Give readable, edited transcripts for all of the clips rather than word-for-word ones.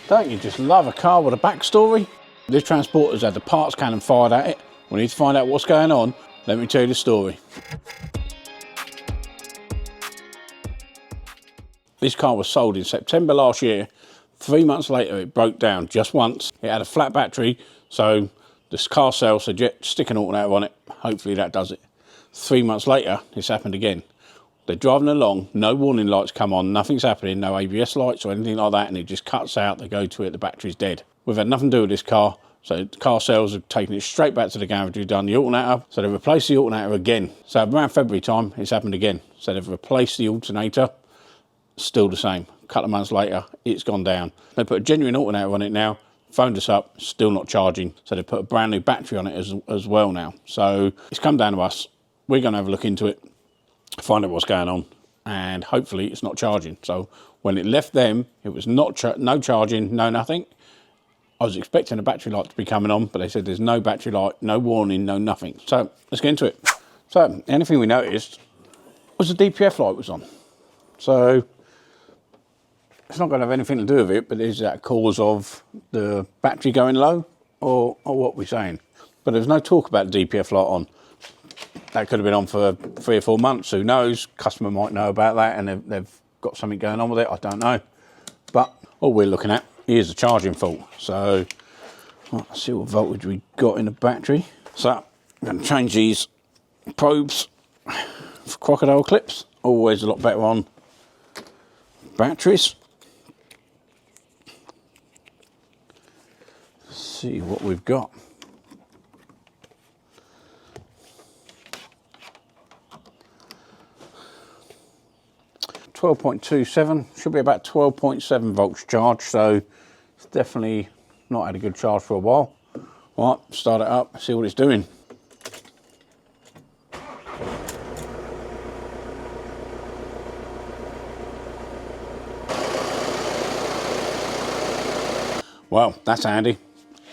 Don't you just love a car with a backstory? This transporter's had the parts cannon fired at it. We need to find out what's going on. Let me tell you the story. This car was sold in September last year. 3 months later, it broke down just once. It had a flat battery, so this car sales said, stick an alternator on it. Hopefully that does it. 3 months later, it's happened again. They're driving along, no warning lights come on, nothing's happening, no ABS lights or anything like that, and it just cuts out, they go to it, the battery's dead. We've had nothing to do with this car, so car sales have taken it straight back to the garage, we've done the alternator, so they've replaced the alternator again. So around February time, it's happened again. So they've replaced the alternator, still the same. A couple of months later, it's gone down. They put a genuine alternator on it now, phoned us up, still not charging, so they put a brand new battery on it as well now. So it's come down to us, we're going to have a look into it, find out what's going on, and hopefully it's not charging. So when it left them, it was not no charging, no nothing. I was expecting a battery light to be coming on, but they said there's no battery light, no warning, no nothing. So let's get into it. So anything we noticed was the DPF light was on. So it's not going to have anything to do with it, but is that a cause of the battery going low or what we're saying? But there's no talk about the DPF light on. That could have been on for 3 or 4 months, who knows? Customer might know about that and they've got something going on with it, I don't know. But all we're looking at is a charging fault. So let's see what voltage we got in the battery. So I'm going to change these probes for crocodile clips. Always a lot better on batteries. Let's see what we've got. 12.27, should be about 12.7 volts charge, so it's definitely not had a good charge for a while. All right, start it up, see what it's doing. Well, that's handy,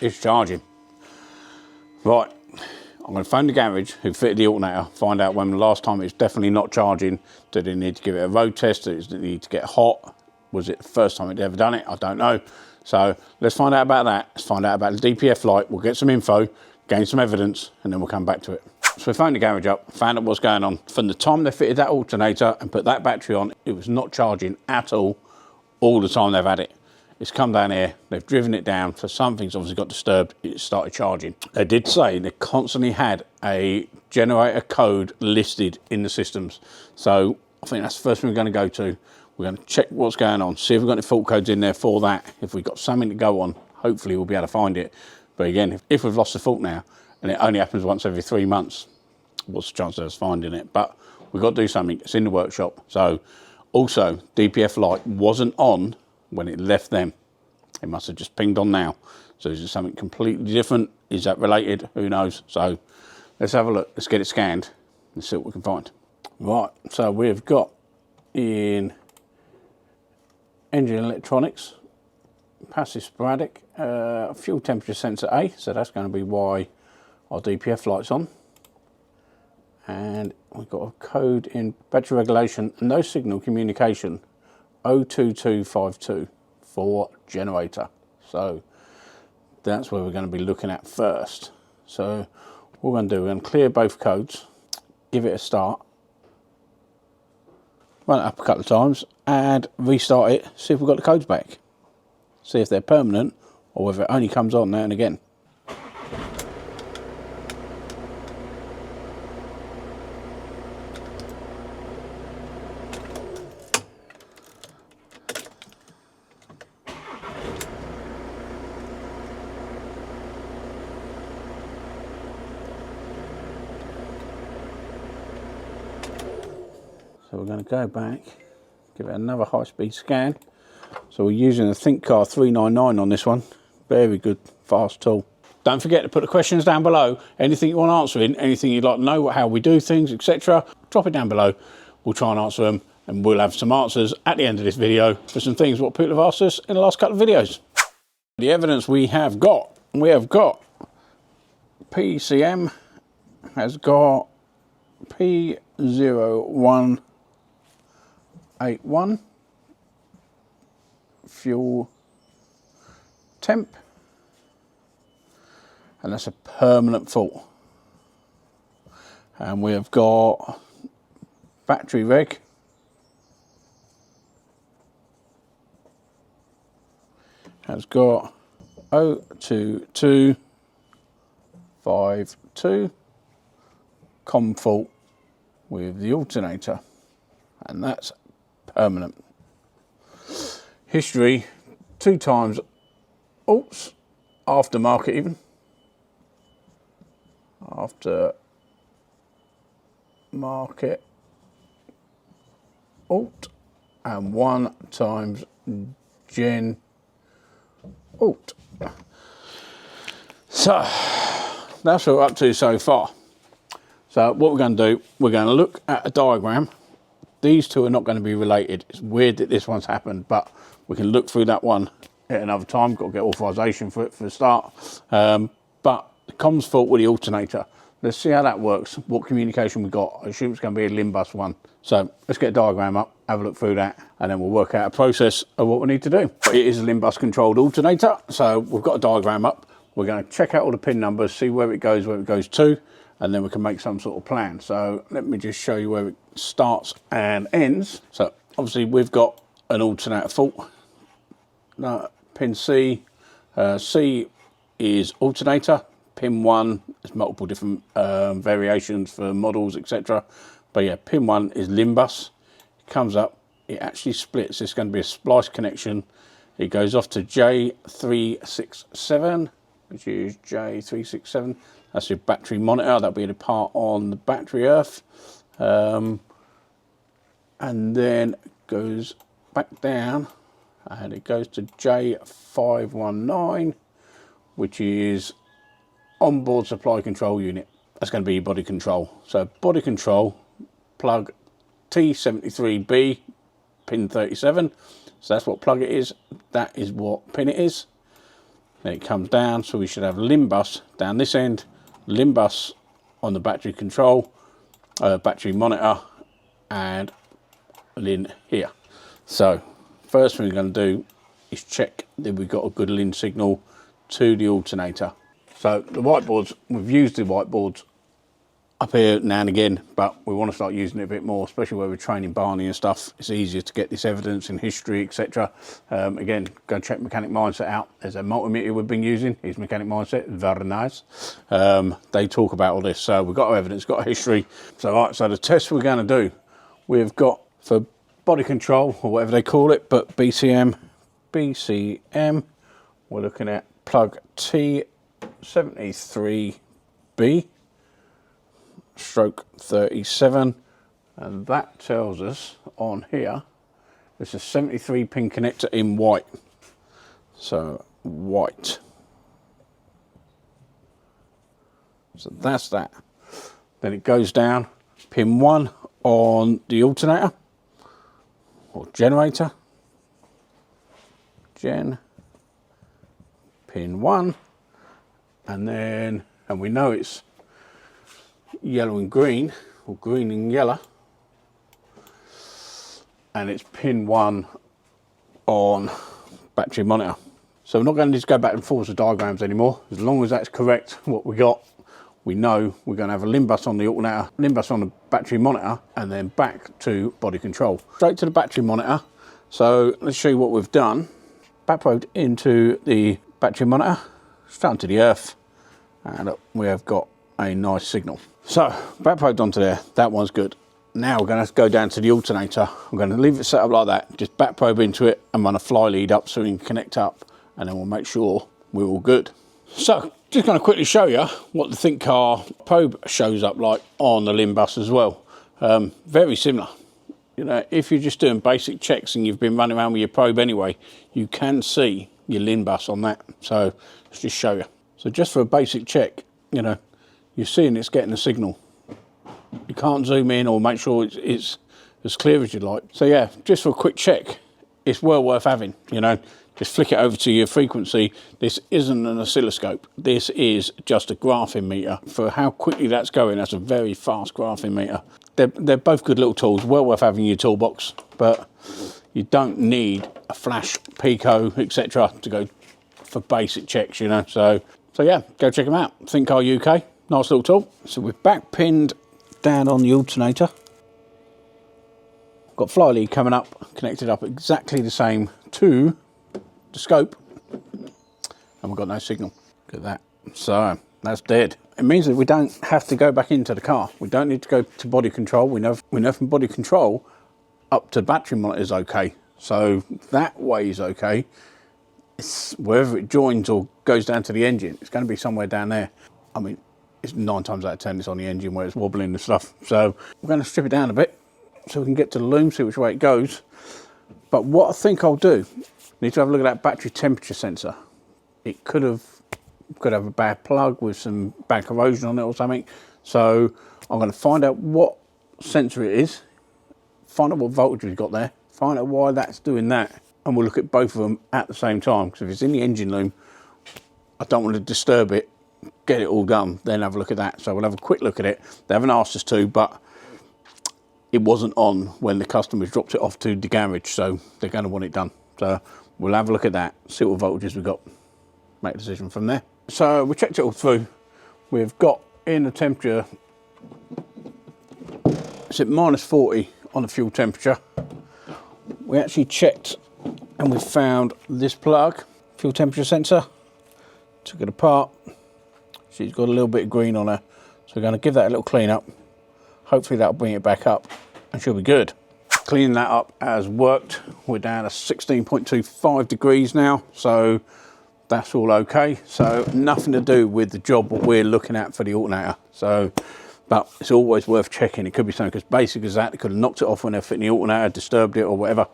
it's charging. Right, I'm going to phone the garage who fitted the alternator, find out when the last time it's definitely not charging. Did it need to give it a road test? Did it need to get hot? Was it the first time it ever done it? I don't know. So let's find out about that. Let's find out about the DPF light. We'll get some info, gain some evidence, and then we'll come back to it. So we phoned the garage up, found out what's going on. From the time they fitted that alternator and put that battery on, it was not charging at all the time they've had it. It's come down here, they've driven it down, so something's obviously got disturbed, it started charging. They did say they constantly had a generator code listed in the systems. So I think that's the first thing we're going to go to. We're going to check what's going on, see if we've got any fault codes in there for that. If we've got something to go on, hopefully we'll be able to find it. But again, if we've lost the fault now, and it only happens once every 3 months, what's the chance of us finding it? But we've got to do something, it's in the workshop. So also, DPF light wasn't on when it left them. It must have just pinged on now. So is it something completely different? Is that related? Who knows? So let's have a look. Let's get it scanned and see what we can find. Right, so we've got in engine electronics, passive sporadic, fuel temperature sensor A. So that's going to be why our DPF light's on. And we've got a code in battery regulation, no signal communication, 02252 for generator. So that's where we're going to be looking at first. So what we're going to do, we're going to clear both codes, give it a start, run it up a couple of times and restart it, see if we've got the codes back. See if they're permanent or whether it only comes on now and again. So we're going to go back, give it another high-speed scan. So we're using a ThinkCar 399 on this one. Very good, fast tool. Don't forget to put the questions down below. Anything you want answering, anything you'd like to know, how we do things, etc. Drop it down below. We'll try and answer them, and we'll have some answers at the end of this video for some things what people have asked us in the last couple of videos. The evidence we have got PCM has got P0181 fuel temp, and that's a permanent fault. And we have got battery reg, has got 02252 COM fault with the alternator, and that's permanent. History 2 times alts, aftermarket even, aftermarket alt, and 1 times gen alt. So that's what we're up to so far. So what we're going to do, we're going to look at a diagram. These two are not going to be related. It's weird that this one's happened, but we can look through that one at another time. Got to get authorization for it for the start. But the comms fault with the alternator. Let's see how that works, what communication we got. I assume it's going to be a Limbus one. So let's get a diagram up, have a look through that, and then we'll work out a process of what we need to do. It is a Limbus controlled alternator, so we've got a diagram up. We're going to check out all the pin numbers, see where it goes to, and then we can make some sort of plan. So let me just show you where it starts and ends. So obviously we've got an alternator fault. Pin C, C is alternator. Pin 1 is multiple different variations for models, etc. But yeah, pin 1 is Limbus. It comes up, it actually splits. It's going to be a splice connection. It goes off to J367, which is J367. That's your battery monitor. That'll be the part on the battery earth. And then goes back down and it goes to J519, which is onboard supply control unit. That's going to be your body control. So body control, plug T73B, pin 37. So that's what plug it is. That is what pin it is. Then it comes down, so we should have Limbus down this end, Limbus on the battery control, battery monitor, and LIN here. So first thing we're going to do is check that we've got a good LIN signal to the alternator. So the whiteboards, we've used the whiteboards up here now and again, but we want to start using it a bit more, especially where we're training Barney and stuff. It's easier to get this evidence in history, etc. Again, go check Mechanic Mindset out. There's a multimeter we've been using. Here's Mechanic Mindset, very nice. They talk about all this. So we've got our evidence, got a history. So, all right, so the test we're going to do, we've got for body control, or whatever they call it, but BCM, we're looking at plug T73B, stroke 37, and that tells us on here it's a 73 pin connector in white. So white. So that's that. Then it goes down, pin 1 on the alternator or generator, pin 1, and then, and we know it's yellow and green, or green and yellow, and it's pin 1 on battery monitor. So we're not going to just go back and forth with diagrams anymore. As long as that's correct, what we got, we know we're going to have a Limbus on the alternator, Limbus on the battery monitor, and then back to body control. Straight to the battery monitor. So let's show you what we've done. Backprobed into the battery monitor, straight onto the earth, and we have got a nice signal. So backprobed onto there, that one's good. Now we're going to have to go down to the alternator. I'm going to leave it set up like that, just backprobe into it and run a fly lead up so we can connect up, and then we'll make sure we're all good. So just going to quickly show you what the Think Car probe shows up like on the Limbus as well. Very similar. You know, if you're just doing basic checks and you've been running around with your probe anyway, you can see your Limbus on that. So let's just show you. So just for a basic check, you know, you're seeing it's getting a signal. You can't zoom in or make sure it's as clear as you like. So yeah, just for a quick check, it's well worth having, you know. Just flick it over to your frequency. This isn't an oscilloscope. This is just a graphing meter. For how quickly that's going, that's a very fast graphing meter. They're both good little tools, well worth having in your toolbox, but you don't need a flash, Pico, etc. to go for basic checks, you know. So yeah, go check them out. Think Car UK, nice little tool. So we're back pinned down on the alternator. Got fly lead coming up, connected up exactly the same to the scope, and we've got no signal. Look at that. So that's dead. It means that we don't have to go back into the car. We don't need to go to body control. We know from body control up to battery monitor is okay. So that way is okay. It's wherever it joins or goes down to the engine, it's going to be somewhere down there. I mean, it's 9 times out of 10 it's on the engine where it's wobbling and stuff. So we're going to strip it down a bit so we can get to the loom, see which way it goes. But what I think I'll do, need to have a look at that battery temperature sensor. It could have a bad plug with some bad corrosion on it or something. So I'm going to find out what sensor it is, find out what voltage we've got there, find out why that's doing that, and we'll look at both of them at the same time. Because if it's in the engine loom, I don't want to disturb it, get it all done, then have a look at that. So we'll have a quick look at it. They haven't asked us to, but it wasn't on when the customers dropped it off to the garage, so they're going to want it done. So we'll have a look at that, see what voltages we've got, make a decision from there. So we checked it all through. We've got in the temperature, it's at -40 on the fuel temperature. We actually checked and we found this plug, fuel temperature sensor, took it apart. She's got a little bit of green on her, so we're going to give that a little clean up. Hopefully that'll bring it back up and she'll be good. Cleaning that up has worked. We're down to 16.25 degrees now, so that's all okay. So nothing to do with the job what we're looking at for the alternator. So, but it's always worth checking. It could be something as basic as that. They could have knocked it off when they're fitting the alternator, disturbed it or whatever.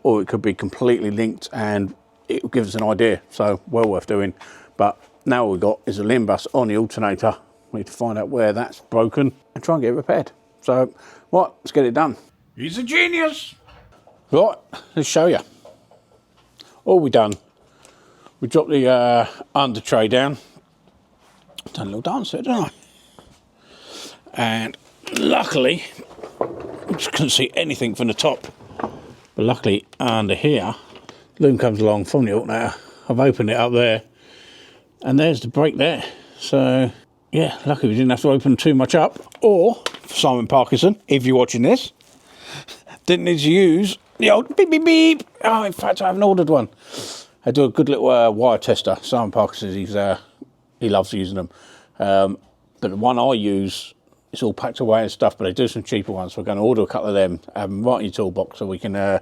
Or it could be completely linked and it will give us an idea. So well worth doing. But now what we've got is a limb bus on the alternator. We need to find out where that's broken and try and get it repaired. So, what? Let's get it done. He's a genius. Right, let's show you. All we done, we dropped the under tray down. Done a little dance there, didn't I? And luckily, I just couldn't see anything from the top. But luckily, under here, loom comes along from the alternator. I've opened it up there, and there's the brake there. So yeah, luckily we didn't have to open too much up. Or, Simon Parkinson, if you're watching this, didn't need to use the old beep beep beep. Oh, in fact, I haven't ordered one. I do a good little wire tester. Simon Parkinson, he loves using them. But the one I use, it's all packed away and stuff, but they do some cheaper ones. So we're going to order a couple of them, have them right in your toolbox so we can, yeah,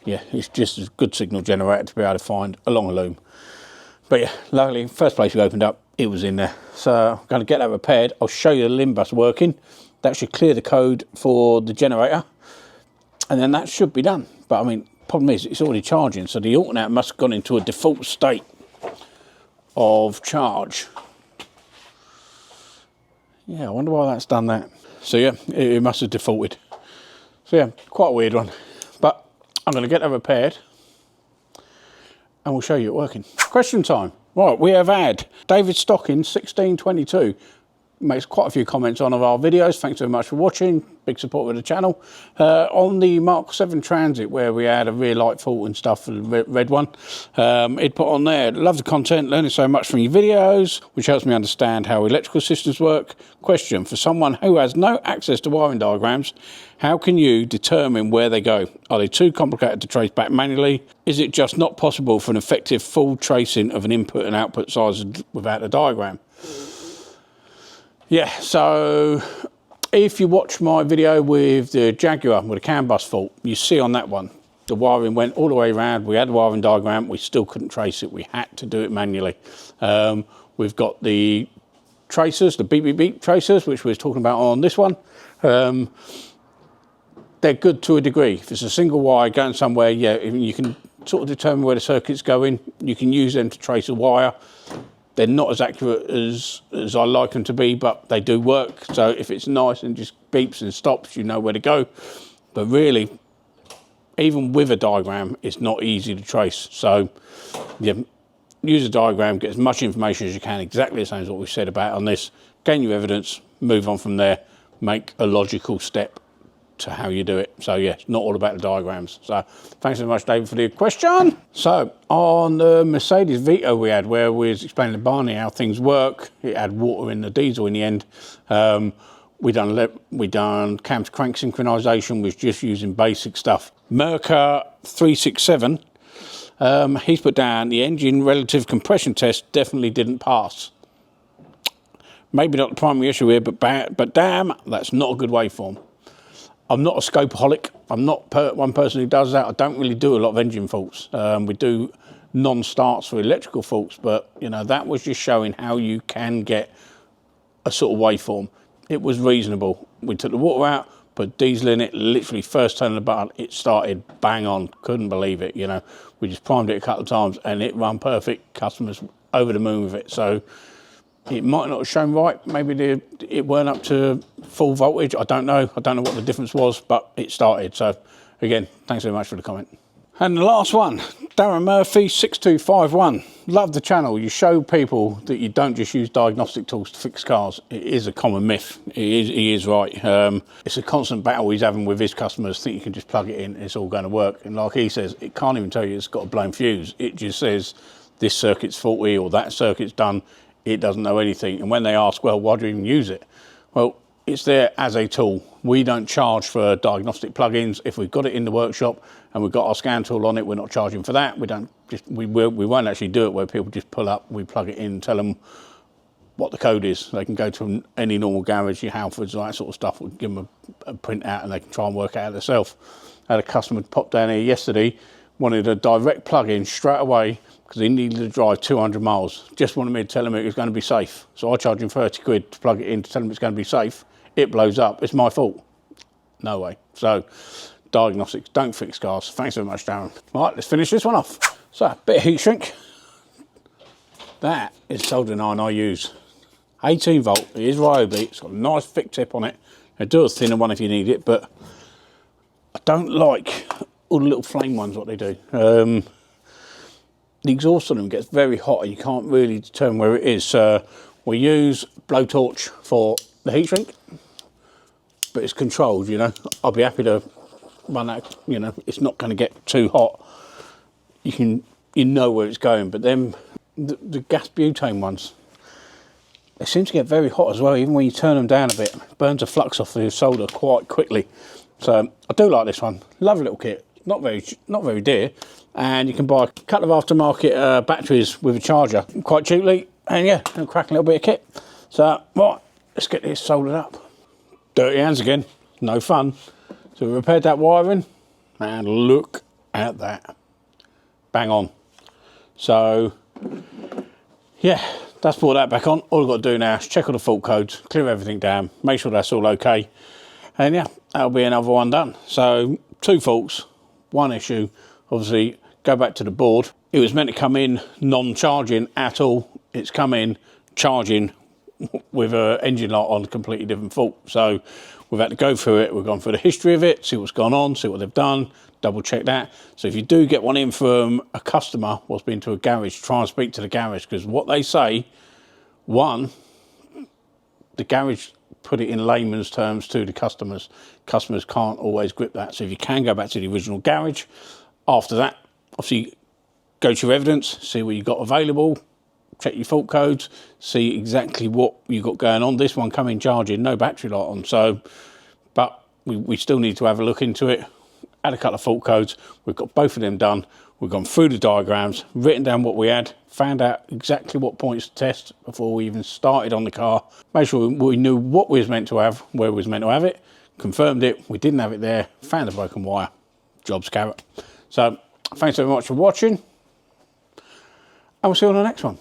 it's just a good signal generator to be able to find along a loom. But yeah, luckily, first place we opened up, it was in there. So I'm going to get that repaired. I'll show you the limb bus working. That should clear the code for the generator. And then that should be done. But I mean, problem is it's already charging. So the alternator must have gone into a default state of charge. Yeah, I wonder why that's done that. So yeah, it must have defaulted. So yeah, quite a weird one. But I'm going to get that repaired. And we'll show you it working. Question time. Right, we have had David Stocking 1622 makes quite a few comments on our videos. Thanks very much for watching. Big support of the channel. On the Mark 7 Transit, where we had a rear light fault and stuff, the red one, he'd put on there, love the content, learning so much from your videos, which helps me understand how electrical systems work. Question, for someone who has no access to wiring diagrams, how can you determine where they go? Are they too complicated to trace back manually? Is it just not possible for an effective full tracing of an input and output size without a diagram? Yeah, so if you watch my video with the Jaguar with a CAN bus fault, you see on that one, the wiring went all the way around. We had a wiring diagram, we still couldn't trace it. We had to do it manually. We've got the tracers, the beep beep beep tracers, which we was talking about on this one. They're good to a degree. If it's a single wire going somewhere, yeah, you can sort of determine where the circuit's going. You can use them to trace a wire. They're not as accurate as I like them to be, but they do work. So if it's nice and just beeps and stops, you know where to go. But really, even with a diagram, it's not easy to trace. So yeah, use a diagram, get as much information as you can, exactly the same as what we've said about on this. Gain your evidence, move on from there, make a logical step to how you do it. So yeah, it's not all about the diagrams. So thanks so much, David, for the question. So on the Mercedes Vito we had, where we was explaining to Barney how things work, it had water in the diesel in the end. We done cam to crank synchronization, was just using basic stuff. Merca 367, he's put down the engine relative compression test definitely didn't pass. Maybe not the primary issue here, but damn, that's not a good waveform. I'm not a scopeaholic. I'm not one person who does that. I don't really do a lot of engine faults. We do non-starts for electrical faults, but you know, that was just showing how you can get a sort of waveform. It was reasonable. We took the water out, put diesel in it, literally first turn of the button, it started bang on. Couldn't believe it, you know. We just primed it a couple of times and it ran perfect. Customers over the moon with it. So it might not have shown right. Maybe it weren't up to full voltage. I don't know. I don't know what the difference was, but it started. So again, thanks very much for the comment. And the last one, Darren Murphy 6251. Love the channel. You show people that you don't just use diagnostic tools to fix cars. It is a common myth. He is right. It's a constant battle he's having with his customers. Think you can just plug it in, it's all going to work. And like he says, it can't even tell you it's got a blown fuse. It just says this circuit's faulty or that circuit's done. It doesn't know anything. And when they ask, well, why do you even use it? Well, it's there as a tool. We don't charge for diagnostic plugins. If we've got it in the workshop and we've got our scan tool on it, we're not charging for that. We won't actually do it where people just pull up, we plug it in, tell them what the code is. They can go to any normal garage, your Halfords, all that sort of stuff. We'll give them a print out and they can try and work it out themselves. I had a customer pop down here yesterday, wanted a direct plug-in straight away because he needed to drive 200 miles. Just wanted me to tell him it was going to be safe. So I charged him 30 quid to plug it in to tell him it's going to be safe. It blows up. It's my fault. No way. So diagnostics, don't fix cars. Thanks very much, Darren. All right, let's finish this one off. So a bit of heat shrink. That is soldering iron I use. 18 volt. It is Ryobi. It's got a nice thick tip on it. I do a thinner one if you need it, but I don't like all the little flame ones, what they do. The exhaust on them gets very hot and you can't really determine where it is. We use blowtorch for the heat shrink, but it's controlled, you know. I'll be happy to run that, you know, it's not going to get too hot. You know where it's going, but then the gas butane ones, they seem to get very hot as well, even when you turn them down a bit. It burns the flux off the solder quite quickly. So I do like this one. Lovely little kit. Not very dear, and you can buy a couple of aftermarket batteries with a charger quite cheaply, and yeah, and crack a little bit of kit. So right, let's get this soldered up. Dirty hands again, no fun. So we repaired that wiring, and look at that, bang on. So yeah, that's brought that back on. All I've got to do now is check all the fault codes, clear everything down, make sure that's all okay, and yeah, that'll be another one done. So 2 faults. One issue, obviously, go back to the board. It was meant to come in non-charging at all. It's come in charging with an engine light on, a completely different fault. So we've had to go through it. We've gone through the history of it, see what's gone on, see what they've done, double check that. So if you do get one in from a customer what's been to a garage, try and speak to the garage, because what they say, one, the garage put it in layman's terms to the customers. Customers can't always grip that. So if you can go back to the original garage, after that, obviously go to your evidence, see what you've got available, check your fault codes, see exactly what you've got going on. This one coming charging, no battery light on. So, but we still need to have a look into it, add a couple of fault codes. We've got both of them done. We've gone through the diagrams, written down what we had, found out exactly what points to test before we even started on the car. Made sure we knew what we was meant to have, where we was meant to have it, confirmed it, we didn't have it there, found a broken wire, job's carrot. So thanks very much for watching, and we'll see you on the next one.